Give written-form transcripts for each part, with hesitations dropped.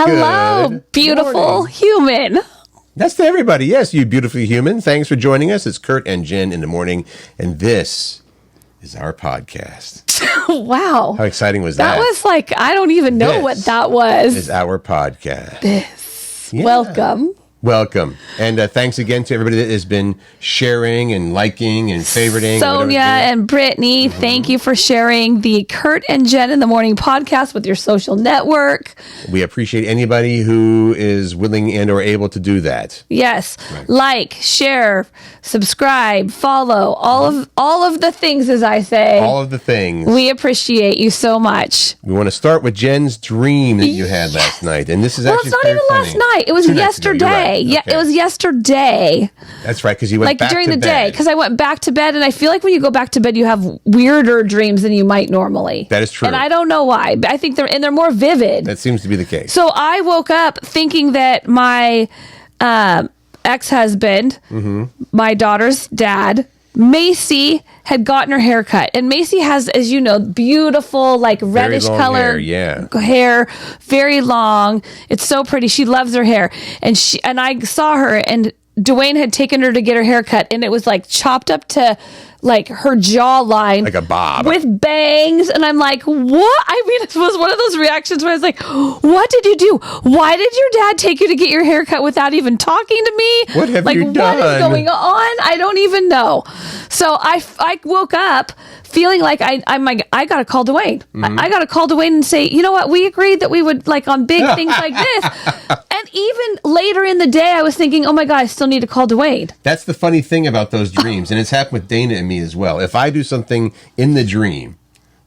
Hello, Good beautiful morning. human. That's to everybody. Yes, you beautiful human. Thanks for joining us. It's Curt and Jen in the morning, and this is our podcast. Wow. How exciting was that? That was like, I don't even know This what that was. is our podcast. Yeah. Welcome. And thanks again to everybody that has been sharing and liking and favoriting. Sonia and Brittany, thank you for sharing the Curt and Jen in the Morning podcast with your social network. We appreciate anybody who is willing and or able to do that. Yes. Right. Like, share, subscribe, follow, all of the things, as I say. All of the things. We appreciate you so much. We want to start with Jen's dream that you had last night. And this is Well, actually it's not very even funny. last night. It was 2 nights ago. You're yesterday. right. Yeah, Okay. it was yesterday. That's right, because you went Like back during to the bed. day, because I went back to bed, and I feel like when you go back to bed, you have weirder dreams than you might normally. That is true. And I don't know why. I think they're more vivid. That seems to be the case. So I woke up thinking that my ex-husband, my daughter's dad, Macy, had gotten her hair cut. And Macy has, as you know, beautiful, like reddish long color hair, yeah. hair, very long. It's so pretty. She loves her hair. And I saw her, and Dwayne had taken her to get her hair cut, and it was like chopped up to like her jawline, Like a bob. with bangs. And I'm like, what? I mean, it was one of those reactions where I was like, what did you do? Why did your dad take you to get your hair cut without even talking to me? What have like, you what done? is going on? I don't even know. So I woke up feeling like I got to call Dwayne. I got to call Dwayne and say, you know what? We agreed that we would, like, on big things like this. And even later in the day, I was thinking, oh my God, I still need to call Dwayne. That's the funny thing about those dreams, and it's happened with Dana and me as well. If I do something in the dream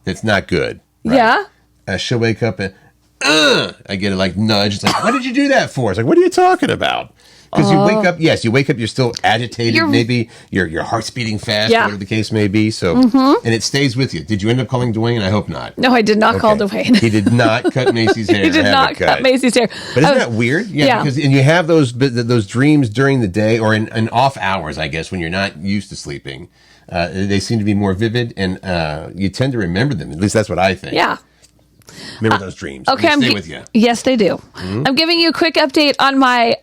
that's not good, right, Yeah. she'll wake up and I get a like nudge. It's like, what did you do that for? It's like, what are you talking about? Because you wake up, you're still agitated. Maybe your heart's beating fast, Yeah. whatever the case may be. So, and it stays with you. Did you end up calling Dwayne? I hope not. No, I did not call Dwayne. He did not cut Macy's hair. He did not cut Macy's hair. But isn't that weird? Yeah. Because and you have those dreams during the day or in off hours, I guess, when you're not used to sleeping. They seem to be more vivid, and you tend to remember them. At least that's what I think. Yeah. Remember those dreams. Okay, They stay with you. Yes, they do. I'm giving you a quick update on my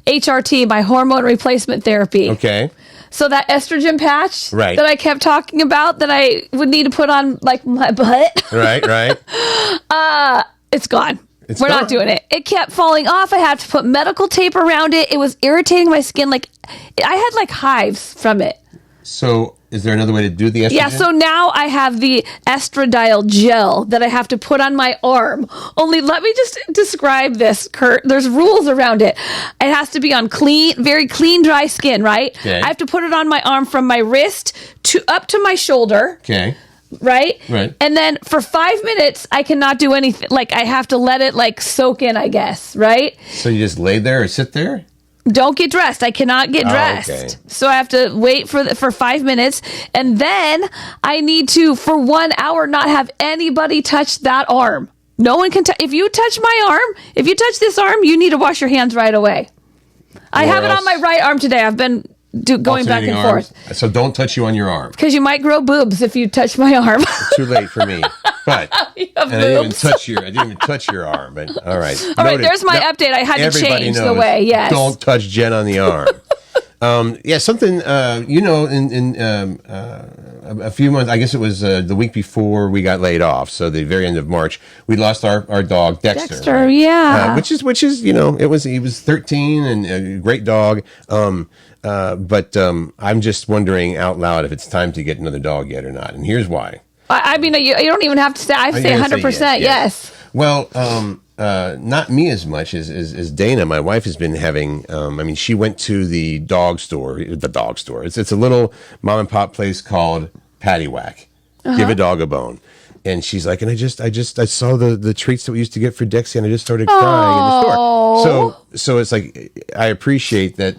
HRT, my hormone replacement therapy. Okay. So that estrogen patch Right. that I kept talking about that I would need to put on like my butt, Right. it's gone. It's We're gone. not doing it. It kept falling off. I had to put medical tape around it. It was irritating my skin. Like I had like hives from it. So, is there another way to do the estrogen? Yeah, so now I have the estradiol gel that I have to put on my arm. Only let me just describe this, Curt. There's rules around it. It has to be on very clean, dry skin, right? Okay. I have to put it on my arm from my wrist up to my shoulder, Okay. right? Right. And then for 5 minutes, I cannot do anything. Like, I have to let it, like, soak in, I guess, right? So you just lay there or sit there? Don't get dressed. I cannot get dressed. Okay. So I have to wait for 5 minutes. And then I need to, for 1 hour, not have anybody touch that arm. No one can touch. If you touch my arm, if you touch this arm, you need to wash your hands right away. I have it on my right arm today. I've been going back and Alternating arms. forth. So don't touch you on your arm. Because you might grow boobs if you touch my arm. Too late for me. But You have and I didn't boobs. even touch your arm. But all right. All right, Noted. there's my Now, update. I had to everybody change the knows, way. Yes. Don't touch Jen on the arm. Something in a few months. I guess it was the week before we got laid off. So the very end of March, we lost our dog Dexter. Dexter, yeah. Which is he was 13 and a great dog. But I'm just wondering out loud if it's time to get another dog yet or not. And here's why. I mean, you don't even have to say. I say 100% yes. Well, not me as much as Dana. My wife has been having. She went to the dog store. It's a little mom and pop place called Patty Whack. Give a dog a bone. And she's like, and I saw the treats that we used to get for Dexie, and I just started crying in the store. So it's like I appreciate that.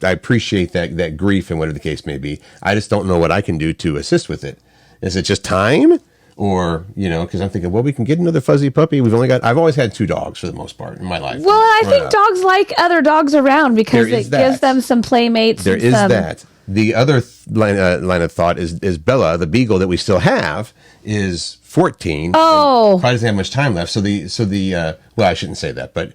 I appreciate that grief and whatever the case may be. I just don't know what I can do to assist with it. Is it just time? or, because I'm thinking, well, we can get another fuzzy puppy. I've always had 2 dogs for the most part in my life. Well, I think dogs like other dogs around because it gives them some playmates. There is that. The other line of thought is Bella, the beagle that we still have, is 14. Oh, probably doesn't have much time left. Well, I shouldn't say that, but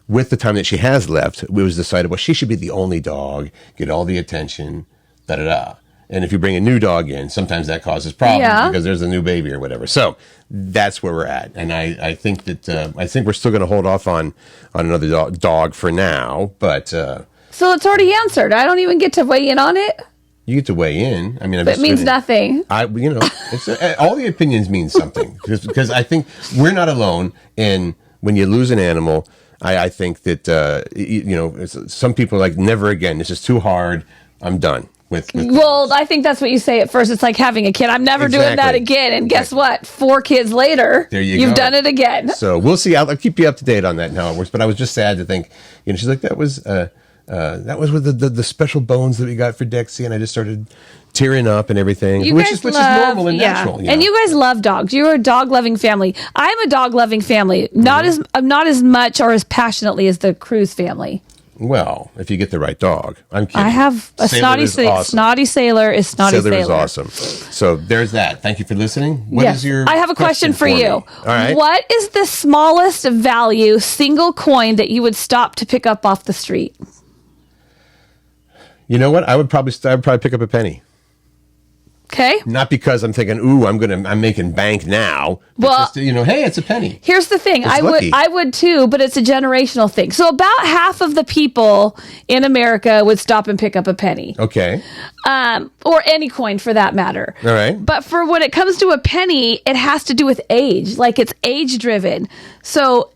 with the time that she has left, it was decided, well, she should be the only dog, get all the attention, da-da-da. And if you bring a new dog in, sometimes that causes problems because there's a new baby or whatever. So that's where we're at. And I think that we're still going to hold off on another dog for now. But so it's already answered. I don't even get to weigh in on it. You get to weigh in. I mean, it means nothing. It's all the opinions mean something because I think we're not alone. And when you lose an animal, I think that some people are like, never again. This is too hard. I'm done. Well, I think that's what you say at first. It's like having a kid. I'm never doing that again. And guess what? 4 kids later, you've done it again. So we'll see. I'll keep you up to date on that and how it works. But I was just sad to think, she's like, that was with the special bones that we got for Dexy, and I just started tearing up and everything, which is normal and natural. And you guys love dogs. You're a dog-loving family. I'm a dog-loving family, not as much or as passionately as the Cruz family. Well, if you get the right dog. I'm kidding. I have a snotty sailor is snotty sailor. Sailor is awesome. So there's that. Thank you for listening. I have a question for you. All right. What is the smallest value single coin that you would stop to pick up off the street? You know what? I would probably pick up a penny. Okay. Not because I'm thinking, I'm making bank now. Well, just, hey, it's a penny. Here's the thing. I would too, but it's a generational thing. So about half of the people in America would stop and pick up a penny. Okay. Or any coin for that matter. All right. But for when it comes to a penny, it has to do with age. Like it's age driven. So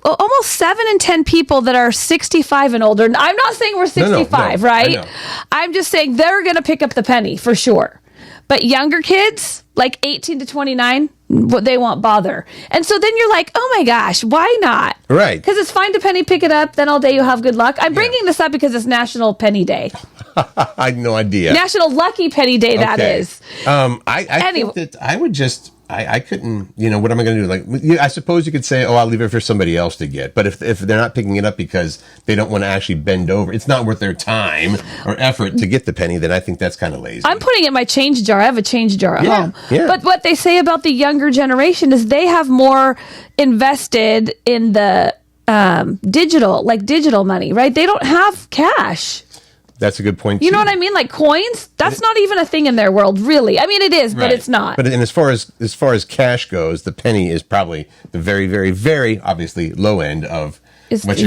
almost 7 in 10 people that are 65 and older. I'm not saying we're 65, right? I'm just saying they're going to pick up the penny for sure. But younger kids, like 18 to 29, they won't bother. And so then you're like, oh my gosh, why not? Right. Because it's fine to penny pick it up. Then all day you'll have good luck. I'm bringing this up because it's National Penny Day. I had no idea. National Lucky Penny Day, that is. I think that I would just... I couldn't, what am I going to do? Like, I suppose you could say, I'll leave it for somebody else to get. But if they're not picking it up because they don't want to actually bend over, it's not worth their time or effort to get the penny, then I think that's kind of lazy. I'm putting it in my change jar. I have a change jar at home. Yeah. But what they say about the younger generation is they have more invested in the digital money, right? They don't have cash. That's a good point, too. You know what I mean? Like coins, that's not even a thing in their world, really. I mean, it is, but it's not. But as far as cash goes, the penny is probably the very, very, very obviously low end of the lowest. What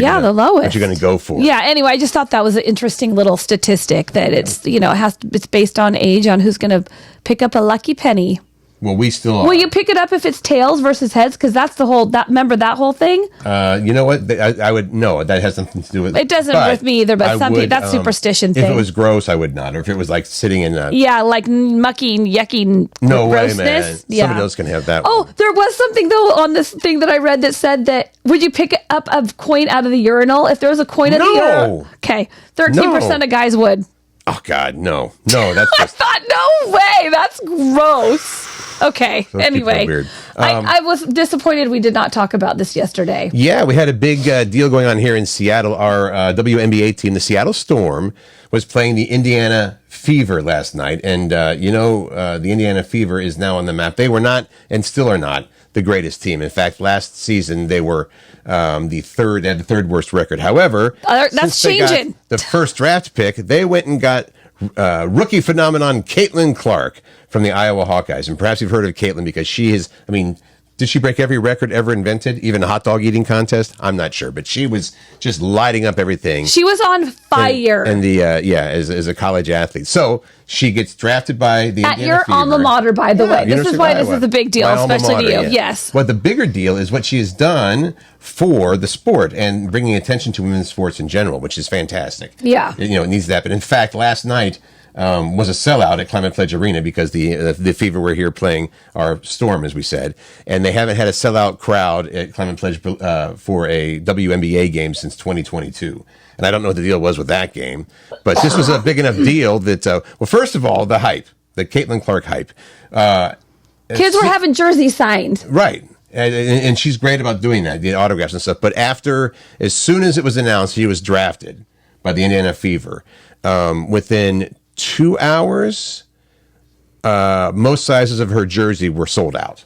you're going to go for. Yeah. Anyway, I just thought that was an interesting little statistic that it's it's based on age on who's going to pick up a lucky penny. Well, we still are. Will you pick it up if it's tails versus heads? Because that's remember that whole thing? You know what? I would, no, that has something to do with it. It doesn't with me either, but some people, that's superstition thing. If it was gross, I would not. Or if it was like sitting in a... Yeah, like mucky, yucky no grossness. Way, man. Yeah. Somebody else can have that one. There was something, though, on this thing that I read that said that, would you pick up a coin out of the urinal? If there was a coin in the urinal? Okay, 13% of guys would. Oh, God, no. No, that's just... I thought, no way, that's gross. Okay. Those anyway, weird. I was disappointed we did not talk about this yesterday. Yeah, we had a big deal going on here in Seattle. Our WNBA team, the Seattle Storm, was playing the Indiana Fever last night. And, the Indiana Fever is now on the map. They were not, and still are not, the greatest team. In fact, last season, they were they had the third worst record. However, that's changing. The first draft pick, they went and got rookie phenomenon Caitlin Clark from the Iowa Hawkeyes. And perhaps you've heard of Caitlin because she is, did she break every record ever invented? Even a hot dog eating contest? I'm not sure, but she was just lighting up everything. She was on fire. And as a college athlete. So she gets drafted by the At your alma mater, by the way. This is why this is a big deal, especially to you. Yes. But the bigger deal is what she has done for the sport and bringing attention to women's sports in general, which is fantastic. Yeah. It needs that. But in fact, last night, was a sellout at Climate Pledge Arena because the Fever were here playing our Storm, as we said, and they haven't had a sellout crowd at Climate Pledge for a WNBA game since 2022. And I don't know what the deal was with that game, but this was a big enough deal that, first of all, the hype, the Caitlin Clark hype. Kids were having jerseys signed. Right. And she's great about doing that, the autographs and stuff. But as soon as it was announced he was drafted by the Indiana Fever, within 2 hours, most sizes of her jersey were sold out.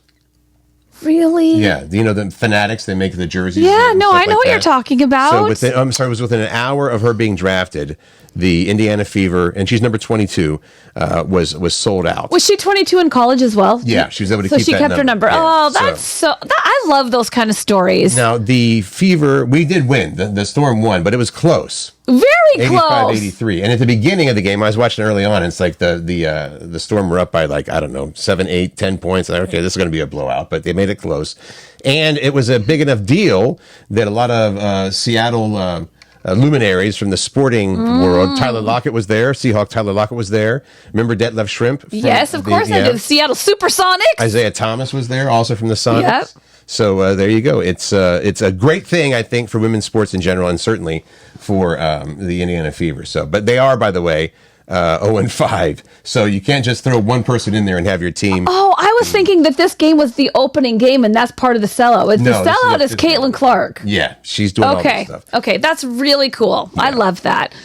Really? Yeah. The Fanatics, they make the jerseys. Yeah, no, I know what you're talking about. So it was within an hour of her being drafted, the Indiana Fever, and she's number 22, was sold out. Was she 22 in college as well? Yeah, she was able to keep that number. So she kept her number. Yeah, I love those kind of stories. Now, the Fever, we did win. The Storm won, but it was close. Very close. 85-83. And at the beginning of the game, I was watching early on, and it's like the Storm were up by 7, 8, 10 points. And okay, this is going to be a blowout, but they made it close. And it was a big enough deal that a lot of Seattle luminaries from the sporting world, Tyler Lockett was there, Seahawk Tyler Lockett was there. Remember Detlef Shrimp? Yes, of course I do. The Seattle Supersonics. Isaiah Thomas was there, also from the Sonics. Yep. So there you go. It's a great thing, I think, for women's sports in general, and certainly for the Indiana Fever. But they are, by the way, 0-5. So you can't just throw one person in there and have your team. Oh, I was thinking that this game was the opening game, and that's part of the sellout. The sellout is Caitlin Clark. Yeah, she's doing all this stuff. Okay, that's really cool. Yeah. I love that.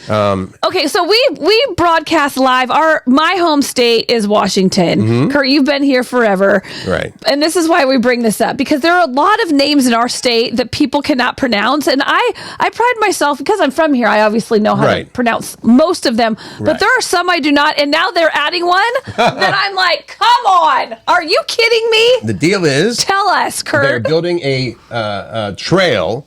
Okay, so we broadcast live. My home state is Washington. Mm-hmm. Curt, you've been here forever. Right. And this is why we bring this up, because there are a lot of names in our state that people cannot pronounce, and I pride myself, because I'm from here, I obviously know how to pronounce most of them, but there are some I do not, and now they're adding one that I'm like, come on, are you kidding me? The deal is, tell us, Curt. They're building a trail,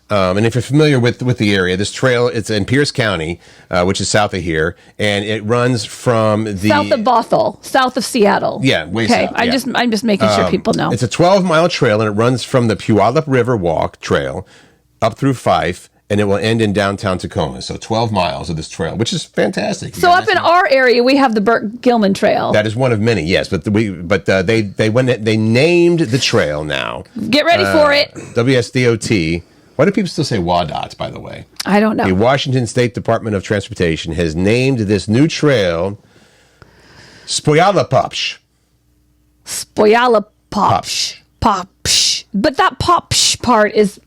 and if you're familiar with the area, this trail, it's in Pierce County, which is south of here, and it runs from the south of Bothell, south of Seattle. Yeah, way south. I'm just making sure people know. It's a 12-mile trail, and it runs from the Puyallup River Walk Trail up through Fife, and it will end in downtown Tacoma. So 12 miles of this trail, which is fantastic. So up in our area, we have the Burt Gilman Trail. That is one of many, yes. But they named the trail now. Get ready for it. WSDOT. Why do people still say WADOT, by the way? I don't know. The Washington State Department of Transportation has named this new trail spuyaləpabš. Spuyaləpabš. Popsh. But that popsh part is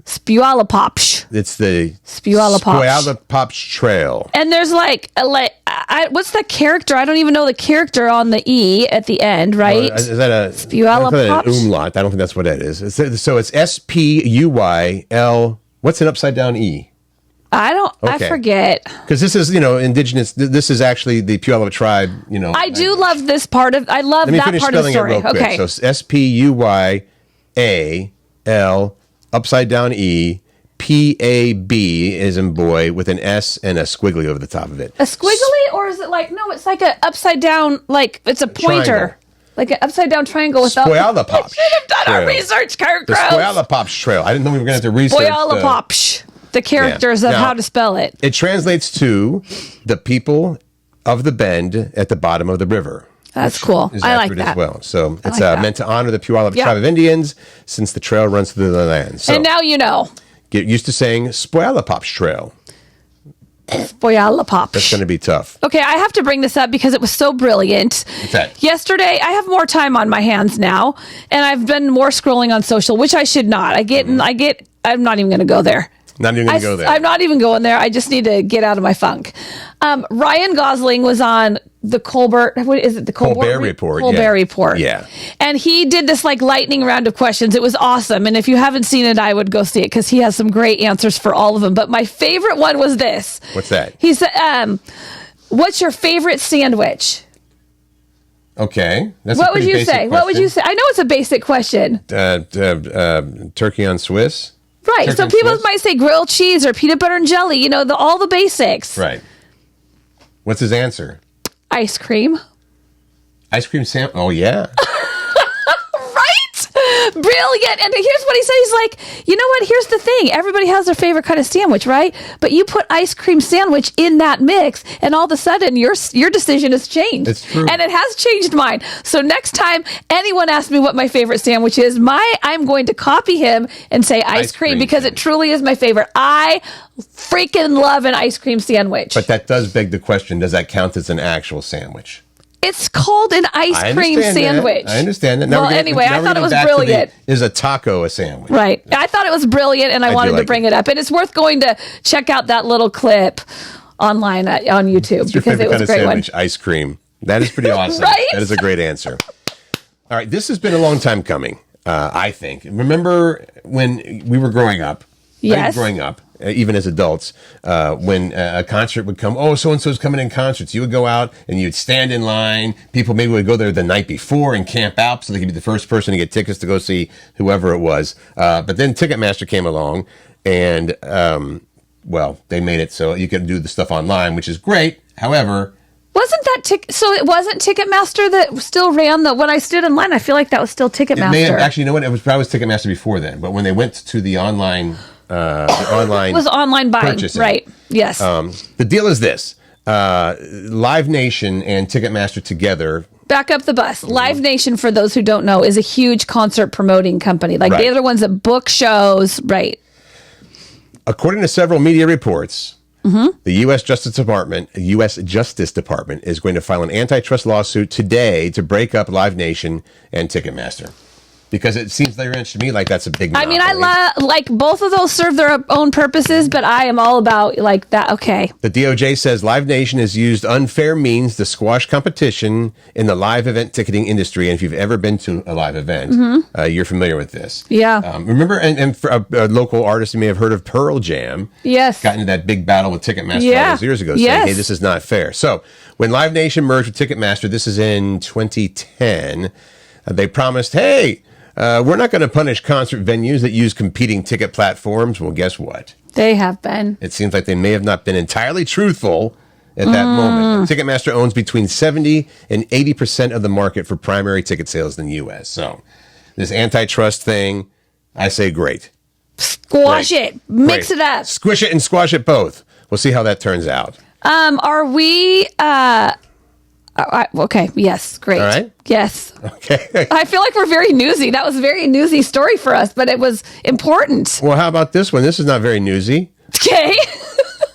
spuyaləpabš. It's the spuyaləpabš Trail. And there's what's the character? I don't even know the character on the E at the end, right? Is that a spuyaləpabš? An umlaut? I don't think that's what that is. So it's SPUYL. What's an upside down E? I forget. Because this is, indigenous. This is actually the Puyallup tribe. I do love this part of. I love that part of the story. Okay. So SPUYAL upside down E. PAB is in boy with an S and a squiggly over the top of it. A squiggly, or is it it's like an upside down, it's a pointer. Triangle. Like an upside down triangle with spuyaləpabš. I should have done our research, Curt. The spuyaləpabš Trail. I didn't know we were going to have to research. Spuyaləpabš. The characters of how to spell it. It translates to the people of the bend at the bottom of the river. That's cool. I like that as well. So it's meant to honor the Puyallup tribe of Indians, since the trail runs through the land. So and now you know. Get used to saying spuyaləpabš Trail. Spuyaləpabš. That's going to be tough. Okay, I have to bring this up because it was so brilliant. Okay. Yesterday, I have more time on my hands now, and I've been more scrolling on social, which I should not. I'm not even going to go there. Not even going to go there. I'm not even going there. I just need to get out of my funk. Ryan Gosling was on the Colbert Report. Colbert Report. Yeah. And he did this lightning round of questions. It was awesome. And if you haven't seen it, I would go see it because he has some great answers for all of them. But my favorite one was this. What's that? He said, what's your favorite sandwich? Okay. What would you say? What would you say? I know it's a basic question. Turkey on Swiss. Right. Turkey So people Swiss? might say grilled cheese or peanut butter and jelly, all the basics. Right. What's his answer? Ice cream. Ice cream sandwich. Oh, yeah. Brilliant. And here's what he said. He's like, you know what? Here's the thing. Everybody has their favorite kind of sandwich, right? But you put ice cream sandwich in that mix, and all of a sudden your decision has changed. It's true. And it has changed mine. So next time anyone asks me what my favorite sandwich is, I'm going to copy him and say ice cream because it truly is my favorite. I freaking love an ice cream sandwich. But that does beg the question, does that count as an actual sandwich? It's called an ice cream sandwich. I understand that. Well, anyway, I thought it was brilliant. Is a taco a sandwich? Right. I thought it was brilliant, and I wanted to bring it up. And it's worth going to check out that little clip online on YouTube because it was a great one. Ice cream. That is pretty awesome. Right? That is a great answer. All right. This has been a long time coming, I think. Remember when we were growing up? Yes. Growing up, even as adults, when a concert would come, oh, so-and-so's coming in concerts. You would go out and you'd stand in line. People maybe would go there the night before and camp out so they could be the first person to get tickets to go see whoever it was. But then Ticketmaster came along and, they made it so you could do the stuff online, which is great. However... Wasn't that so it wasn't Ticketmaster that still ran when I stood in line, I feel like that was still Ticketmaster. Actually, you know what? It was probably Ticketmaster before then. But when they went to the online... it was online buying, purchasing. Right? Yes. The deal is this: Live Nation and Ticketmaster together. Back up the bus. Live Nation, for those who don't know, is a huge concert promoting company. Like they're the ones that book shows, right? According to several media reports, the U.S. Justice Department is going to file an antitrust lawsuit today to break up Live Nation and Ticketmaster. Because it seems very interesting to me like that's a big monopoly. I mean, like both of those serve their own purposes, but I am all about like that. Okay. The DOJ says Live Nation has used unfair means to squash competition in the live event ticketing industry. And if you've ever been to a live event, you're familiar with this. Yeah. Remember, and for a local artist, you may have heard of Pearl Jam. Yes. Got into that big battle with Ticketmaster all those years ago, saying, hey, this is not fair. So when Live Nation merged with Ticketmaster, this is in 2010, they promised, hey, we're not going to punish concert venues that use competing ticket platforms. Well, guess what? They have been. It seems like they may have not been entirely truthful at that moment. Ticketmaster owns between 70 and 80% of the market for primary ticket sales in the U.S. So this antitrust thing, I say great. Squash it. Mix it up. Squish it and squash it both. We'll see how that turns out. Are we... okay. Yes. Great. All right. Yes. Okay. I feel like we're very newsy. That was a very newsy story for us, but it was important. Well, how about this one? This is not very newsy. Okay.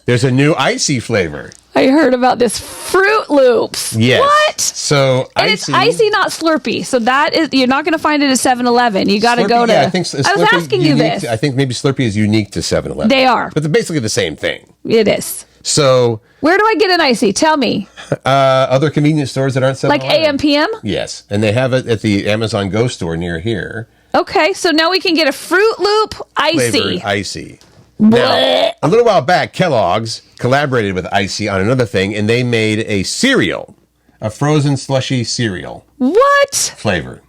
There's a new Icee flavor. I heard about this Froot Loops. Yes. What? So and it's Icee, not Slurpee. So that is, you're not going to find it at 7-Eleven. You got to go to. Yeah, I think I was asking you this. I think maybe Slurpee is unique to 7-Eleven. They are, but they're basically the same thing. It is. So where do I get an Icee? Tell me. Other convenience stores that aren't 7-Eleven. Like AM PM? Yes, and they have it at the Amazon Go store near here. Okay, so now we can get a Froot Loop Icee. Flavored Icee. Now, a little while back, Kellogg's collaborated with Icee on another thing, and they made a cereal, a frozen slushy cereal. What? Flavor.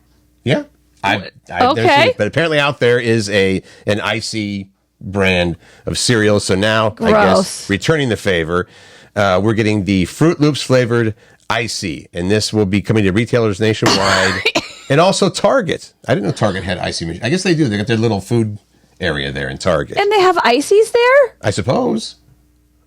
Yeah. I've okay. never seen it, but apparently out there is an Icee brand of cereal. So now, Gross. I guess, returning the favor, we're getting the Froot Loops flavored Icee, and this will be coming to retailers nationwide and also Target. I didn't know Target had Icee machines. I guess they do. They got their little food area there in Target. And they have Icees there? I suppose.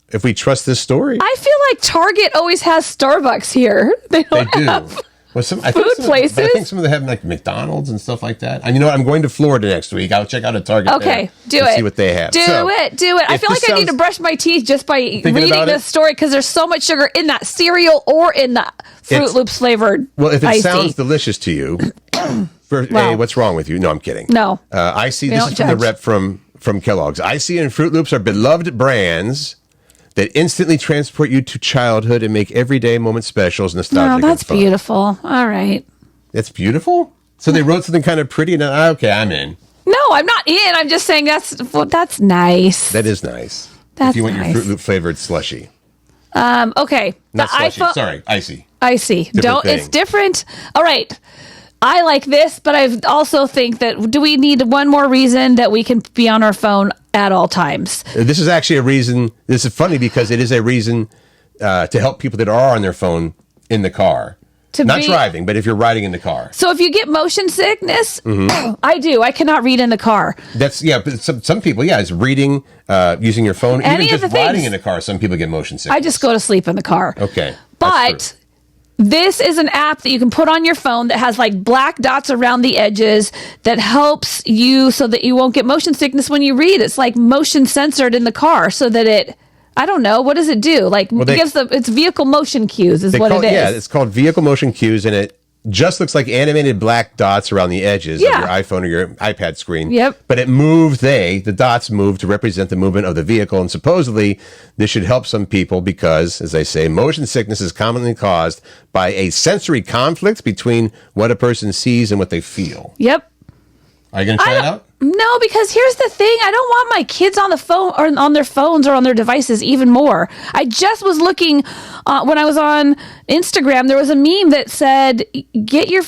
If we trust this story. I feel like Target always has Starbucks here. They do. Have well, food places. I think some of them have like McDonald's and stuff like that. And you know what? I'm going to Florida next week. I'll check out a Target. Okay, do it. See what they have. Do it. I feel like I need to brush my teeth just by reading this story because there's so much sugar in that cereal or in the Froot Loops flavored. Well, if it Icee. Sounds delicious to you, hey, what's wrong with you? No, I'm kidding. No, Icee. This is from the rep from Kellogg's. Icee and Froot Loops are beloved brands that instantly transport you to childhood and make everyday moments special as nostalgic. No, that's beautiful. All right. That's beautiful? So they wrote something kind of pretty and okay, I'm in. No, I'm not in. I'm just saying that's nice. That is nice. That's if you want nice. your Froot Loop flavored slushy. Okay. Not slushy. Sorry, Icee. Icee. It's different. All right. I like this, but I also think that do we need one more reason that we can be on our phone at all times? This is actually a reason. This is funny because it is a reason to help people that are on their phone in the car. Not driving, but if you're riding in the car. So if you get motion sickness, I do. I cannot read in the car. But some people, it's reading, using your phone. Even just riding in the car, some people get motion sickness. I just go to sleep in the car. Okay. But this is an app that you can put on your phone that has like black dots around the edges that helps you so that you won't get motion sickness when you read. It's like motion censored in the car so that I don't know. What does it do? Like, it's vehicle motion cues is what it is. Yeah, it's called vehicle motion cues, and it just looks like animated black dots around the edges of your iPhone or your iPad screen. Yep. But the dots move to represent the movement of the vehicle, and supposedly this should help some people because, as I say, motion sickness is commonly caused by a sensory conflict between what a person sees and what they feel. Yep. Are you going to try it out? No, because here's the thing. I don't want my kids on the phone or on their phones or on their devices even more. I just was looking when I was on Instagram. There was a meme that said, "Get your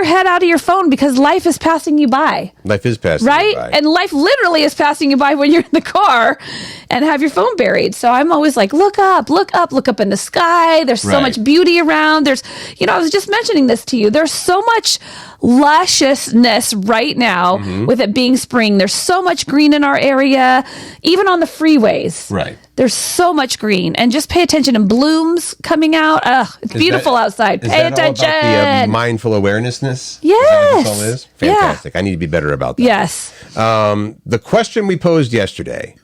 head out of your phone because life is passing you by." Life is passing you by. And life literally is passing you by when you're in the car and have your phone buried. So I'm always like, look up in the sky. There's so much beauty around. I was just mentioning this to you. There's so much lusciousness right now with it being spring. There's so much green in our area, even on the freeways. Right. There's so much green, and just pay attention. And blooms coming out. It's beautiful outside. Pay attention. All about the mindful awarenessness? Yes. Is that what this all is? Fantastic. Yeah. I need to be better about that. Yes. The question we posed yesterday.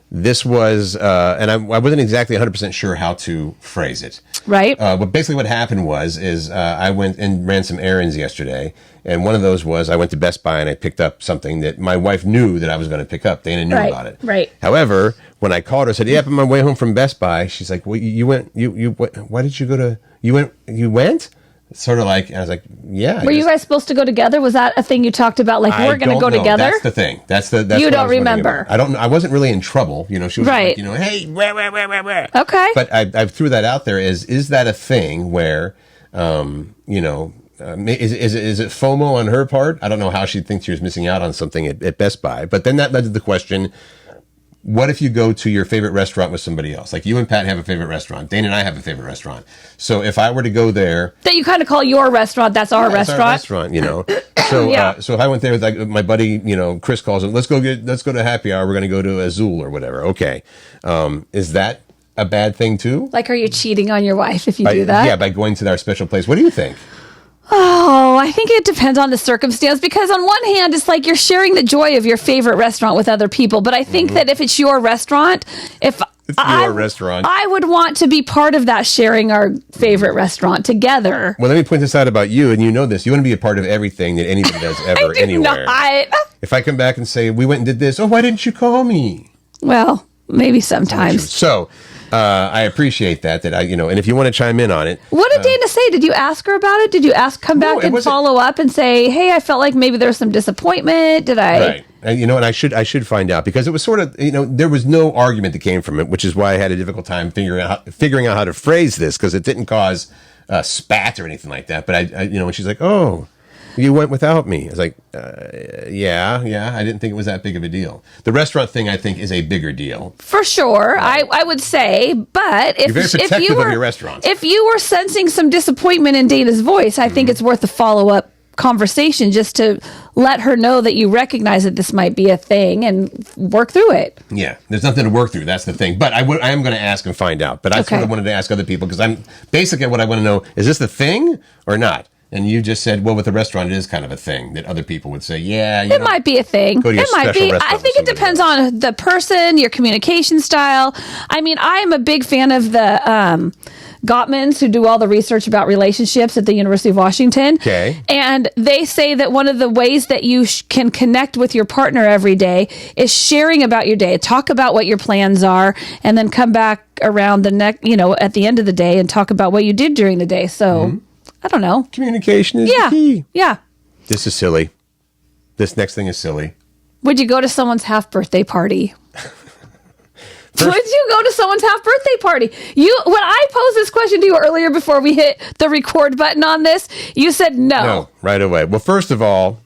This was, and I wasn't exactly 100% sure how to phrase it. Right. But basically what happened was I went and ran some errands yesterday, and one of those was I went to Best Buy and I picked up something that my wife knew that I was going to pick up. Dana knew about it. Right. However, when I called her, I said, "Yeah, I'm on my way home from Best Buy." She's like, "Well, why did you go to, you went?" Sort of like, I was like, yeah. Were you guys supposed to go together? Was that a thing you talked about? Like, we're going to go together? That's the thing. That's you don't remember. I wasn't really in trouble. She was like, hey, where? Okay. But I threw that out there is that a thing where, is it FOMO on her part? I don't know how she thinks she was missing out on something at Best Buy. But then that led to the question, what if you go to your favorite restaurant with somebody else? Like you and Pat have a favorite restaurant. Dana and I have a favorite restaurant. So if I were to go there... That you kind of call your restaurant, that's our restaurant. It's our restaurant, So so if I went there with my buddy, Chris calls him, let's go to happy hour. We're going to go to Azul or whatever. Okay. Is that a bad thing too? Like, are you cheating on your wife if you do that? Yeah, by going to our special place. What do you think? Oh, I think it depends on the circumstance, because on one hand, it's like you're sharing the joy of your favorite restaurant with other people. But I think that if it's your restaurant, I would want to be part of that, sharing our favorite restaurant together. Well, let me point this out about you, and you know this. You want to be a part of everything that anybody does ever, anywhere. Not. If I come back and say, we went and did this, why didn't you call me? Well, maybe sometimes. So... I appreciate that and if you want to chime in on it. What did Dana say? Did you ask her about it? Did you come back and follow up and say, hey, I felt like maybe there was some disappointment? Did I? Right. And I should find out, because it was sort of, there was no argument that came from it, which is why I had a difficult time figuring out how to phrase this, because it didn't cause spat or anything like that. But I when she's like, oh, you went without me. I was like, yeah. I didn't think it was that big of a deal. The restaurant thing, I think, is a bigger deal. For sure. Right. I would say, but You're very protective of your restaurant. If you were sensing some disappointment in Dana's voice, I think it's worth a follow-up conversation just to let her know that you recognize that this might be a thing and work through it. Yeah, there's nothing to work through. That's the thing. But I am going to ask and find out. But I sort of wanted to ask other people, because I'm basically what I want to know, is this the thing or not? And you just said, well, with the restaurant, it is kind of a thing that other people would say, yeah. It might be a thing. It might be. I think it depends on the person, your communication style. I mean, I am a big fan of the Gottmans, who do all the research about relationships at the University of Washington. Okay. And they say that one of the ways that you can connect with your partner every day is sharing about your day. Talk about what your plans are, and then come back around at the end of the day and talk about what you did during the day. So... I don't know. Communication is the key. Yeah. This is silly. This next thing is silly. Would you go to someone's half-birthday party? Would you go to someone's half-birthday party? When I posed this question to you earlier before we hit the record button on this, you said no. No, right away. Well, first of all,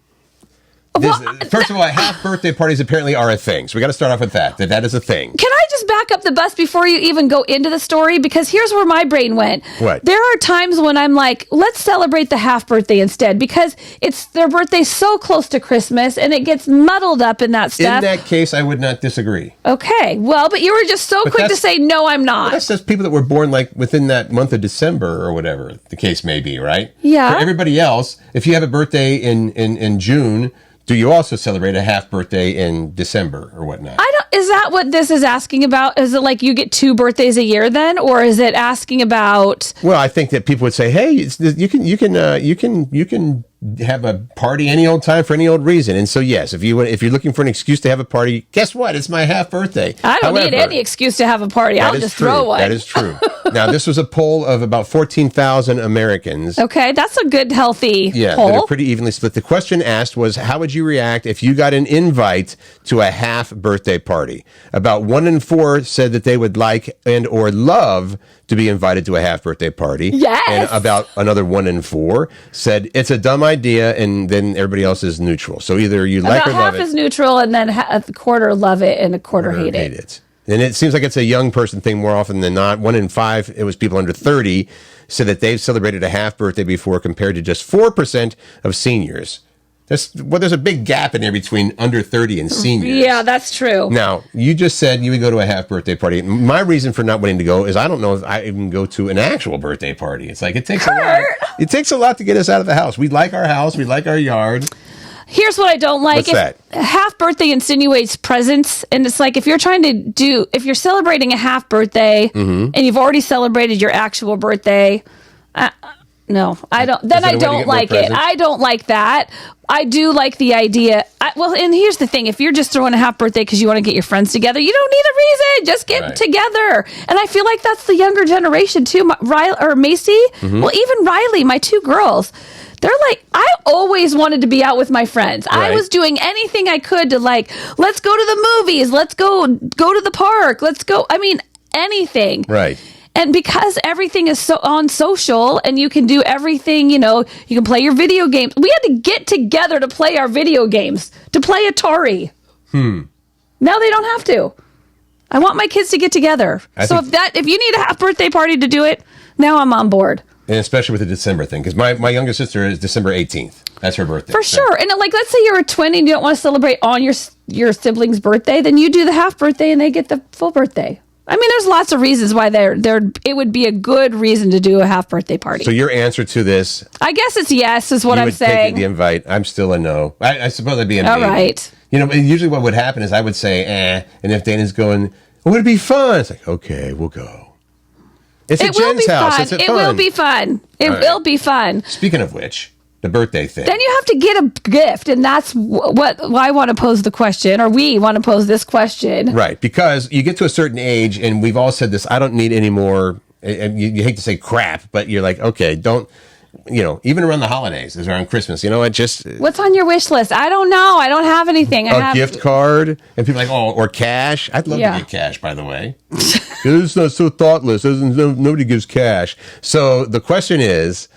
half birthday parties apparently are a thing. So we got to start off with that is a thing. Can I just back up the bus before you even go into the story? Because here's where my brain went. What? There are times when I'm like, let's celebrate the half birthday instead, because it's their birthday so close to Christmas and it gets muddled up in that stuff. In that case, I would not disagree. Okay. Well, but you were just so quick to say, no, I'm not. Well, that's just people that were born like within that month of December or whatever the case may be, right? Yeah. For everybody else, if you have a birthday in June, do you also celebrate a half birthday in December or whatnot? Is that what this is asking about? Is it like you get 2 birthdays a year then, or is it asking about? Well, I think that people would say, "Hey, you can have a party any old time for any old reason." And so, yes, if you're looking for an excuse to have a party, guess what? It's my half birthday. I don't need any excuse to have a party. I'll just throw one. That is true. Now, this was a poll of about 14,000 Americans. Okay, that's a good, healthy poll. That are pretty evenly split. The question asked was, how would you react if you got an invite to a half birthday party? About 1 in 4 said that they would like and or love to be invited to a half birthday party. Yes. And about another 1 in 4 said it's a dumb idea, and then everybody else is neutral. So either you like or love it. About half is neutral, and then a quarter love it, and a quarter hate it. And it seems like it's a young person thing more often than not. 1 in 5, it was people under 30, said that they've celebrated a half birthday before, compared to just 4% of seniors. There's a big gap in there between under 30 and seniors. Yeah, that's true. Now, you just said you would go to a half birthday party. My reason for not wanting to go is I don't know if I even go to an actual birthday party. It's like it takes a lot. It takes a lot to get us out of the house. We like our house. We like our yard. Here's what I don't like. What's that? Half birthday insinuates presents. And it's like if you're celebrating a half birthday and you've already celebrated your actual birthday, no, I don't. Then I don't like it. I don't like that. I do like the idea. And here's the thing. If you're just throwing a half birthday because you want to get your friends together, you don't need a reason. Just get together. And I feel like that's the younger generation too. Macy, well, even Riley, my 2 girls, they're like, I always wanted to be out with my friends. I was doing anything I could to let's go to the movies. Let's go to the park. Let's go. I mean, anything. Right. And because everything is so on social and you can do everything, you can play your video games. We had to get together to play our video games, to play Atari. Now they don't have to. I want my kids to get together. If you need a half birthday party to do it, now I'm on board. And especially with the December thing, because my younger sister is December 18th. That's her birthday. For sure. And let's say you're a twin and you don't want to celebrate on your sibling's birthday, then you do the half birthday and they get the full birthday. I mean, there's lots of reasons why it would be a good reason to do a half birthday party. So your answer to this, I guess it's yes, is what I'm saying. Take the invite. I'm still a no. I suppose I'd be a all maybe. Right. Usually what would happen is I would say, and if Dana's going, would it be fun? It's like, okay, we'll go. It's at Jen's house. It will be fun. It will be fun. Speaking of which, the birthday thing. Then you have to get a gift, and that's why I want to pose the question, or we want to pose this question. Right, because you get to a certain age, and we've all said this, I don't need any more, you hate to say crap, but you're like, okay, don't, even around the holidays, around Christmas, What's on your wish list? I don't know. I don't have anything. A gift card, and people are like, or cash. I'd love to get cash, by the way. It's not so thoughtless. Nobody gives cash. So the question is,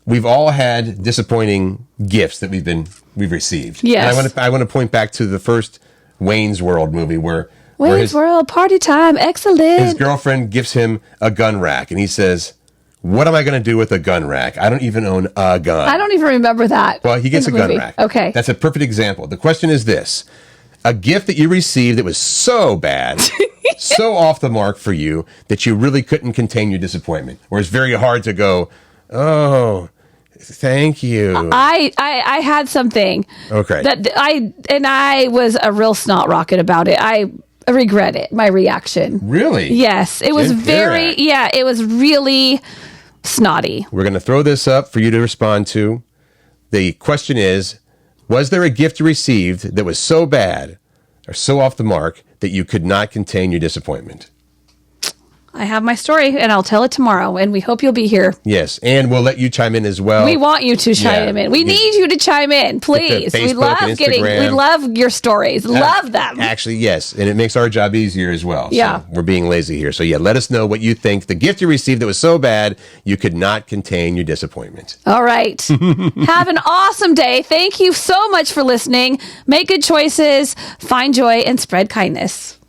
we've all had disappointing gifts that we've received. Yes. And I want to point back to the first Wayne's World movie where World party time, excellent. His girlfriend gives him a gun rack, and he says, "What am I going to do with a gun rack? I don't even own a gun." I don't even remember that. Well, he gets a gun rack. Okay. That's a perfect example. The question is this: a gift that you received that was so bad, so off the mark for you that you really couldn't contain your disappointment, or it's very hard to go, "Oh, thank you." I had something. Okay. I was a real snot rocket about it. I regret it. My reaction. Really? Yes. It was it was really snotty. We're going to throw this up for you to respond to. The question is, was there a gift you received that was so bad or so off the mark that you could not contain your disappointment? I have my story, and I'll tell it tomorrow, and we hope you'll be here. Yes, and we'll let you chime in as well. We want you to chime in. We need you to chime in, please. We love your stories. Love them. Actually, yes, and it makes our job easier as well. Yeah. So we're being lazy here. So let us know what you think. The gift you received that was so bad, you could not contain your disappointment. All right. Have an awesome day. Thank you so much for listening. Make good choices, find joy, and spread kindness.